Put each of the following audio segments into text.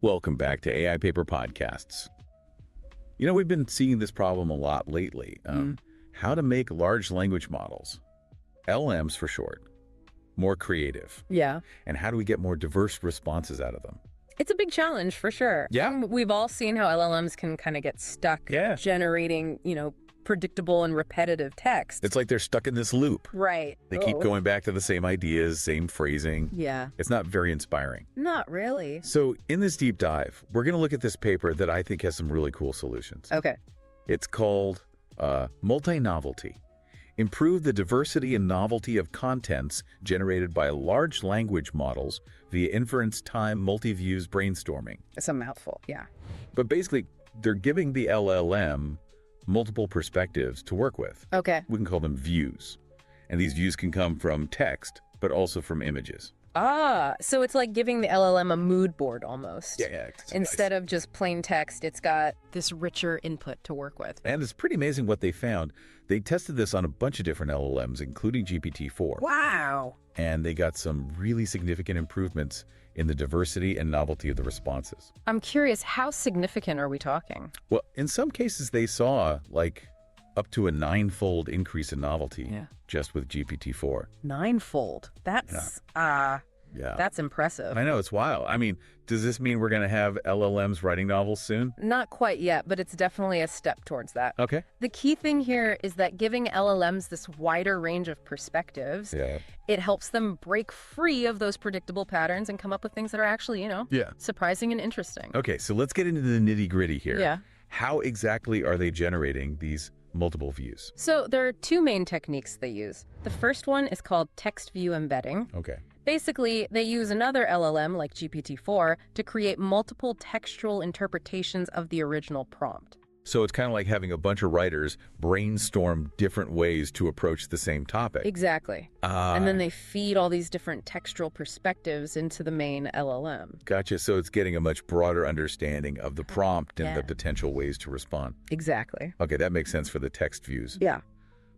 Welcome back to AI Paper Podcasts. You know, we've been seeing this problem a lot lately. How to make large language models, LLMs for short, more creative. Yeah. And how do we get more diverse responses out of them? It's a big challenge for sure. Yeah. We've all seen how LLMs can kind of get stuck generating, predictable and repetitive text. It's like they're stuck in this loop. Right. They keep going back to the same ideas, same phrasing. Yeah. It's not very inspiring. Not really. So in this deep dive, we're going to look at this paper that I think has some really cool solutions. Okay. It's called Multi-Novelty. Improve the diversity and novelty of contents generated by large language models via Inference-time Brainstorming. It's a mouthful. Yeah. But basically, they're giving the LLM multiple perspectives to work with. Okay. We can call them views. And these views can come from text, but also from images. So it's like giving the LLM a mood board almost. Yeah. Instead of just plain text, it's got this richer input to work with. And it's pretty amazing what they found. They tested this on a bunch of different LLMs, including GPT-4. Wow. And they got some really significant improvements in the diversity and novelty of the responses. I'm curious, how significant are we talking? Well, in some cases, they saw like up to a 9-fold increase in novelty just with GPT-4. 9-fold. That's that's impressive. I know, it's wild. I mean, does this mean we're going to have LLMs writing novels soon? Not quite yet, but it's definitely a step towards that. Okay. The key thing here is that giving LLMs this wider range of perspectives, it helps them break free of those predictable patterns and come up with things that are actually, surprising and interesting. Okay, so let's get into the nitty-gritty here. Yeah. How exactly are they generating these multiple views? So there are two main techniques they use. The first one is called text view embedding. Okay. Basically, they use another LLM like GPT-4 to create multiple textual interpretations of the original prompt. So it's kind of like having a bunch of writers brainstorm different ways to approach the same topic. Exactly. And then they feed all these different textual perspectives into the main LLM. Gotcha. So it's getting a much broader understanding of the prompt and the potential ways to respond. Exactly. Okay, that makes sense for the text views. Yeah.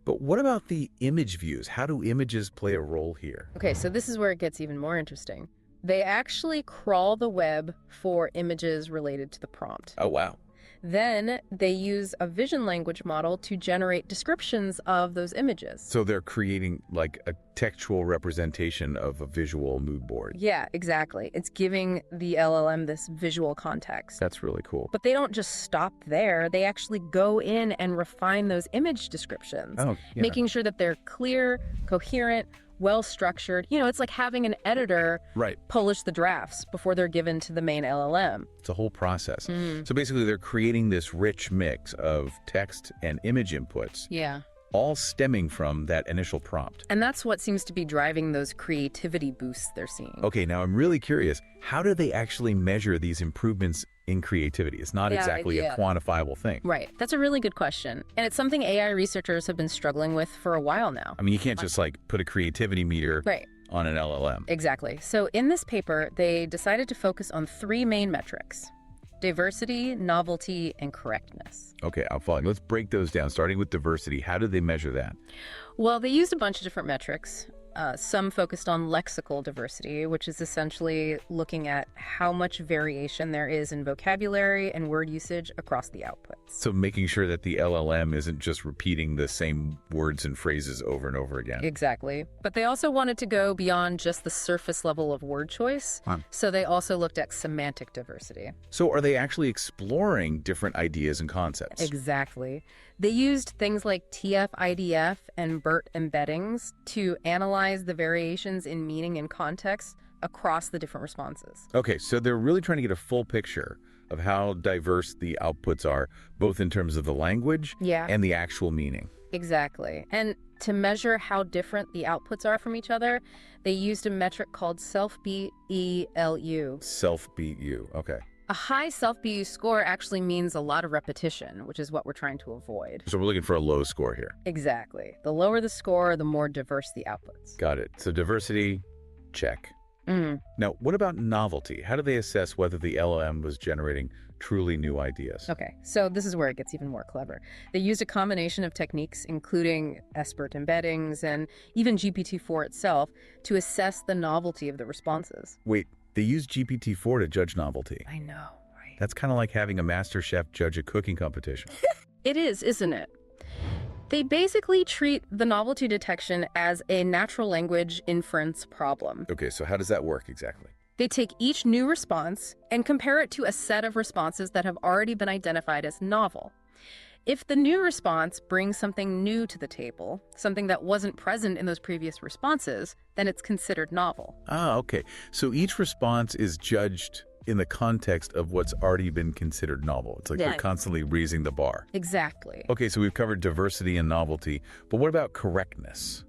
But what about the image views? How do images play a role here? Okay, so this is where it gets even more interesting. They actually crawl the web for images related to the prompt. Oh, wow. Then they use a vision language model to generate descriptions of those images. So they're creating like a textual representation of a visual mood board. Yeah, exactly. It's giving the LLM this visual context. That's really cool. But they don't just stop there. They actually go in and refine those image descriptions, making sure that they're clear, coherent, well-structured. It's like having an editor polish the drafts before they're given to the main LLM. It's a whole process. So basically, they're creating this rich mix of text and image inputs. Yeah. All stemming from that initial prompt. And that's what seems to be driving those creativity boosts they're seeing. Okay, now I'm really curious. How do they actually measure these improvements in creativity? It's not exactly a quantifiable thing. Right. That's a really good question. And it's something AI researchers have been struggling with for a while now. I mean, you can't just like put a creativity meter on an LLM. Exactly. So in this paper, they decided to focus on 3 main metrics: diversity, novelty, and correctness. Okay, I'm following. Let's break those down, starting with diversity. How do they measure that? Well, they used a bunch of different metrics. Some focused on lexical diversity, which is essentially looking at how much variation there is in vocabulary and word usage across the outputs. So making sure that the LLM isn't just repeating the same words and phrases over and over again. Exactly. But they also wanted to go beyond just the surface level of word choice. So they also looked at semantic diversity. So are they actually exploring different ideas and concepts? Exactly. They used things like TF-IDF and BERT embeddings to analyze the variations in meaning and context across the different responses. Okay, so they're really trying to get a full picture of how diverse the outputs are, both in terms of the language and the actual meaning. Exactly. And to measure how different the outputs are from each other, they used a metric called Self-BLEU. Self-BLEU, okay. A high Self-BLEU score actually means a lot of repetition, which is what we're trying to avoid. So we're looking for a low score here. Exactly. The lower the score, the more diverse the outputs. Got it. So diversity, check. Now, what about novelty? How do they assess whether the LLM was generating truly new ideas? Okay, so this is where it gets even more clever. They used a combination of techniques, including SBERT embeddings and even GPT-4 itself, to assess the novelty of the responses. Wait, They use GPT-4 to judge novelty. I know, right? That's kind of like having a master chef judge a cooking competition. It is, isn't it? They basically treat the novelty detection as a natural language inference problem. Okay, so how does that work exactly? They take each new response and compare it to a set of responses that have already been identified as novel. If the new response brings something new to the table, something that wasn't present in those previous responses, then it's considered novel. Ah, okay. So each response is judged in the context of what's already been considered novel. It's like they're constantly raising the bar. Exactly. Okay, so we've covered diversity and novelty, but what about correctness?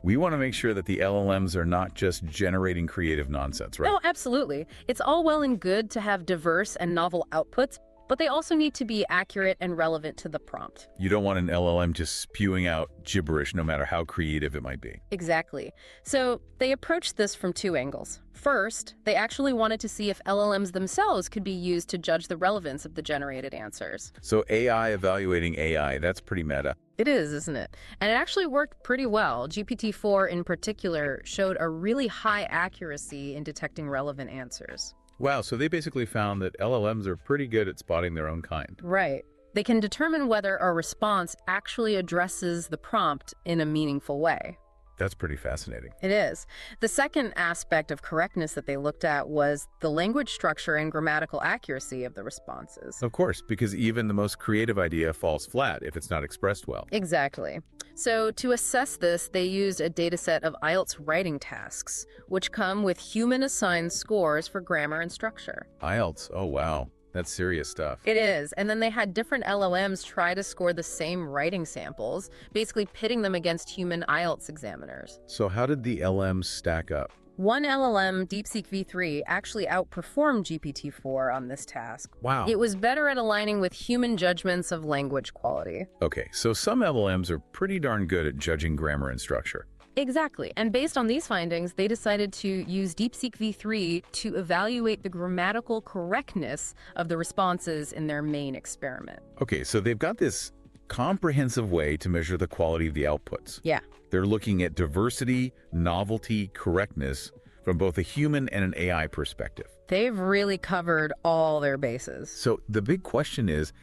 We want to make sure that the LLMs are not just generating creative nonsense, right? No, absolutely. It's all well and good to have diverse and novel outputs, but they also need to be accurate and relevant to the prompt. You don't want an LLM just spewing out gibberish, no matter how creative it might be. Exactly. So they approached this from two angles. First, they actually wanted to see if LLMs themselves could be used to judge the relevance of the generated answers. So AI evaluating AI, that's pretty meta. It is, isn't it? And it actually worked pretty well. GPT-4 in particular showed a really high accuracy in detecting relevant answers. Wow, so they basically found that LLMs are pretty good at spotting their own kind. Right. They can determine whether a response actually addresses the prompt in a meaningful way. That's pretty fascinating. It is. The second aspect of correctness that they looked at was the language structure and grammatical accuracy of the responses. Of course, because even the most creative idea falls flat if it's not expressed well. Exactly. So to assess this, they used a dataset of IELTS writing tasks, which come with human-assigned scores for grammar and structure. IELTS, oh wow. That's serious stuff. It is. And then they had different LLMs try to score the same writing samples, basically pitting them against human IELTS examiners. So how did the LMs stack up? One LLM, DeepSeek v3, actually outperformed GPT-4 on this task. Wow. It was better at aligning with human judgments of language quality. Okay, so some LLMs are pretty darn good at judging grammar and structure. Exactly. And based on these findings, they decided to use DeepSeek v3 to evaluate the grammatical correctness of the responses in their main experiment. Okay, so they've got this comprehensive way to measure the quality of the outputs. Yeah. They're looking at diversity, novelty, correctness from both a human and an AI perspective. They've really covered all their bases. So the big question is,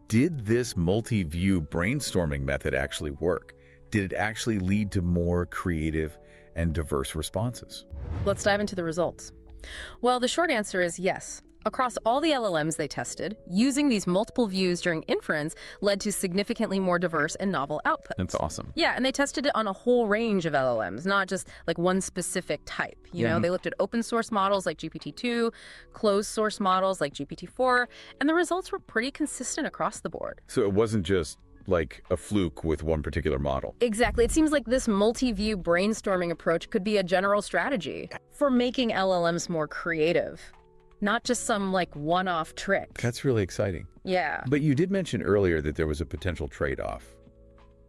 did this multi-view brainstorming method actually work? Did it actually lead to more creative and diverse responses? Let's dive into the results. Well, the short answer is yes. Across all the LLMs they tested, using these multiple views during inference led to significantly more diverse and novel outputs. That's awesome. Yeah, and they tested it on a whole range of LLMs, not just like one specific type. You know, they looked at open source models like GPT-2, closed source models like GPT-4, and the results were pretty consistent across the board. So it wasn't just like a fluke with one particular model. Exactly. It seems like this multi-view brainstorming approach could be a general strategy for making LLMs more creative, not just some like one-off trick. That's really exciting. Yeah. But you did mention earlier that there was a potential trade-off.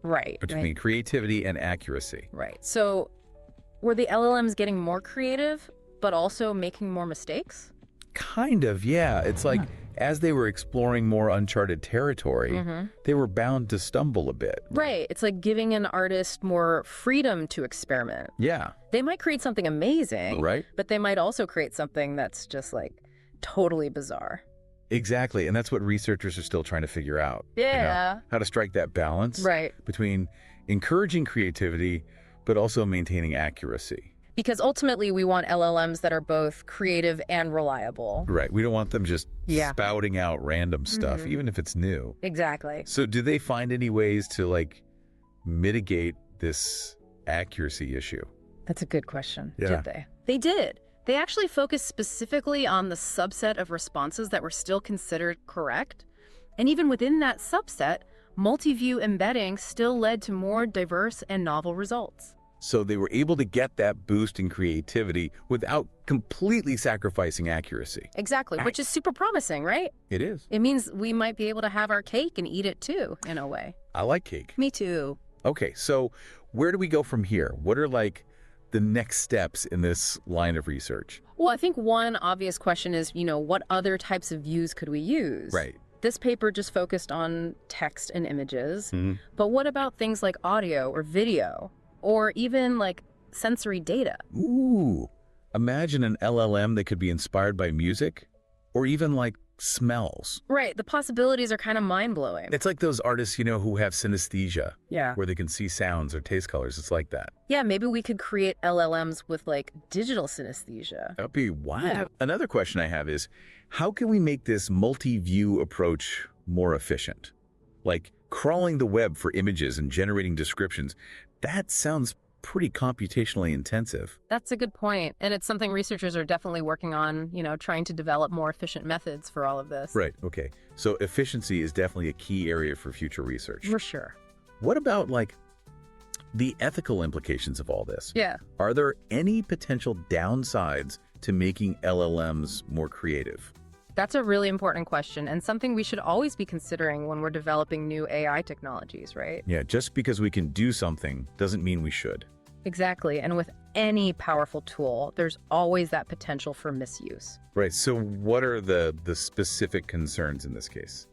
Right. Between creativity and accuracy. Right. So were the LLMs getting more creative, but also making more mistakes? Kind of, yeah. It's like as they were exploring more uncharted territory, they were bound to stumble a bit. Right. It's like giving an artist more freedom to experiment. Yeah. They might create something amazing, right? But they might also create something that's just like totally bizarre. Exactly. And that's what researchers are still trying to figure out. Yeah. You know, how to strike that balance between encouraging creativity, but also maintaining accuracy. Because ultimately, we want LLMs that are both creative and reliable. Right. We don't want them just spouting out random stuff, even if it's new. Exactly. So do they find any ways to like mitigate this accuracy issue? That's a good question. Yeah. Did they? They did. They actually focused specifically on the subset of responses that were still considered correct. And even within that subset, multi-view embedding still led to more diverse and novel results. So they were able to get that boost in creativity without completely sacrificing accuracy. Exactly, which is super promising, right? It is. It means we might be able to have our cake and eat it too, in a way. I like cake. Me too. Okay, so where do we go from here? What are like the next steps in this line of research? Well, I think one obvious question is, you know, what other types of views could we use? Right. This paper just focused on text and images, but what about things like audio or video? Or even like sensory data? Ooh, Imagine an LLM that could be inspired by music or even like smells. Right. The possibilities are kind of mind-blowing. It's like those artists, who have synesthesia. Yeah. Where they can see sounds or taste colors. It's like that. Yeah, maybe we could create LLMs with like digital synesthesia. That'd be wild. Another question I have is, how can we make this multi-view approach more efficient? Like crawling the web for images and generating descriptions. That sounds pretty computationally intensive. That's a good point. And it's something researchers are definitely working on, trying to develop more efficient methods for all of this. Right. Okay. So efficiency is definitely a key area for future research. For sure. What about like the ethical implications of all this? Yeah. Are there any potential downsides to making LLMs more creative? That's a really important question and something we should always be considering when we're developing new AI technologies, right? Yeah, just because we can do something doesn't mean we should. Exactly. And with any powerful tool, there's always that potential for misuse. Right. So what are the specific concerns in this case?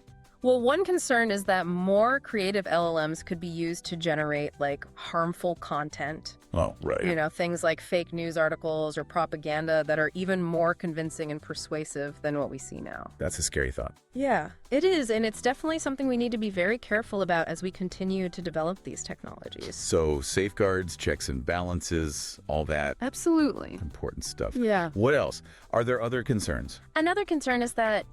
Well, one concern is that more creative LLMs could be used to generate like harmful content. Oh, right. Things like fake news articles or propaganda that are even more convincing and persuasive than what we see now. That's a scary thought. Yeah, it is. And it's definitely something we need to be very careful about as we continue to develop these technologies. So safeguards, checks and balances, all that. Absolutely. Important stuff. Yeah. What else? Are there other concerns? Another concern is that,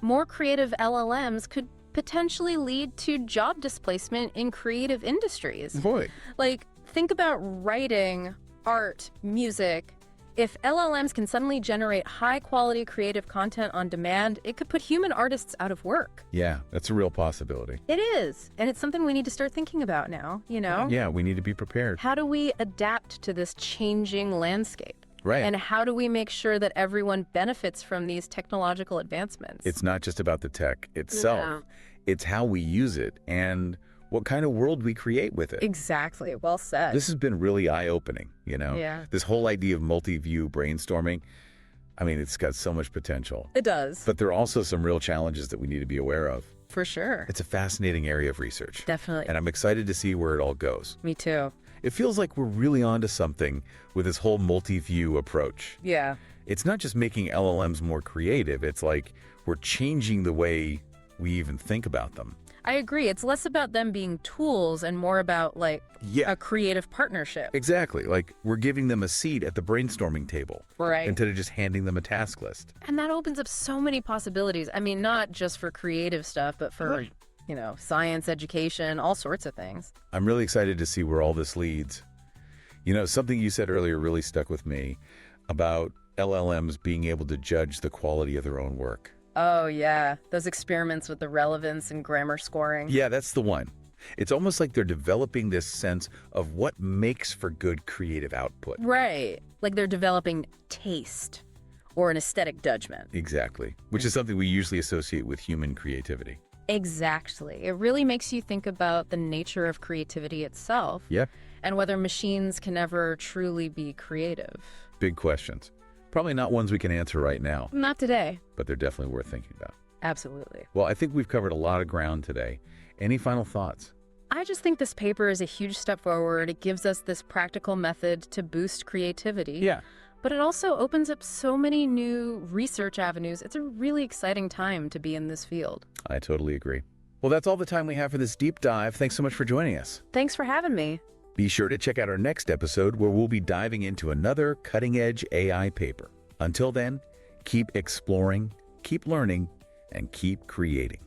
more creative LLMs could potentially lead to job displacement in creative industries. Boy. Like, think about writing, art, music. If LLMs can suddenly generate high-quality creative content on demand, it could put human artists out of work. Yeah, that's a real possibility. It is. And it's something we need to start thinking about now, Yeah, we need to be prepared. How do we adapt to this changing landscape? Right. And how do we make sure that everyone benefits from these technological advancements? It's not just about the tech itself. No. It's how we use it and what kind of world we create with it. Exactly. Well said. This has been really eye-opening, Yeah. This whole idea of multi-view brainstorming, it's got so much potential. It does. But there are also some real challenges that we need to be aware of. For sure. It's a fascinating area of research. Definitely. And I'm excited to see where it all goes. Me too. It feels like we're really onto something with this whole multi-view approach. Yeah. It's not just making LLMs more creative. It's like we're changing the way we even think about them. I agree. It's less about them being tools and more about like a creative partnership. Exactly. Like we're giving them a seat at the brainstorming table. Right. Instead of just handing them a task list. And that opens up so many possibilities. Not just for creative stuff, but for, science, education, all sorts of things. I'm really excited to see where all this leads. Something you said earlier really stuck with me about LLMs being able to judge the quality of their own work. Oh, yeah. Those experiments with the relevance and grammar scoring. Yeah, that's the one. It's almost like they're developing this sense of what makes for good creative output. Right. Like they're developing taste or an aesthetic judgment. Exactly. Which is something we usually associate with human creativity. Exactly. It really makes you think about the nature of creativity itself. Yeah. And whether machines can ever truly be creative. Big questions. Probably not ones we can answer right now. Not today. But they're definitely worth thinking about. Absolutely. Well, I think we've covered a lot of ground today. Any final thoughts? I just think this paper is a huge step forward. It gives us this practical method to boost creativity. Yeah. But it also opens up so many new research avenues. It's a really exciting time to be in this field. I totally agree. Well, that's all the time we have for this deep dive. Thanks so much for joining us. Thanks for having me. Be sure to check out our next episode where we'll be diving into another cutting-edge AI paper. Until then, keep exploring, keep learning, and keep creating.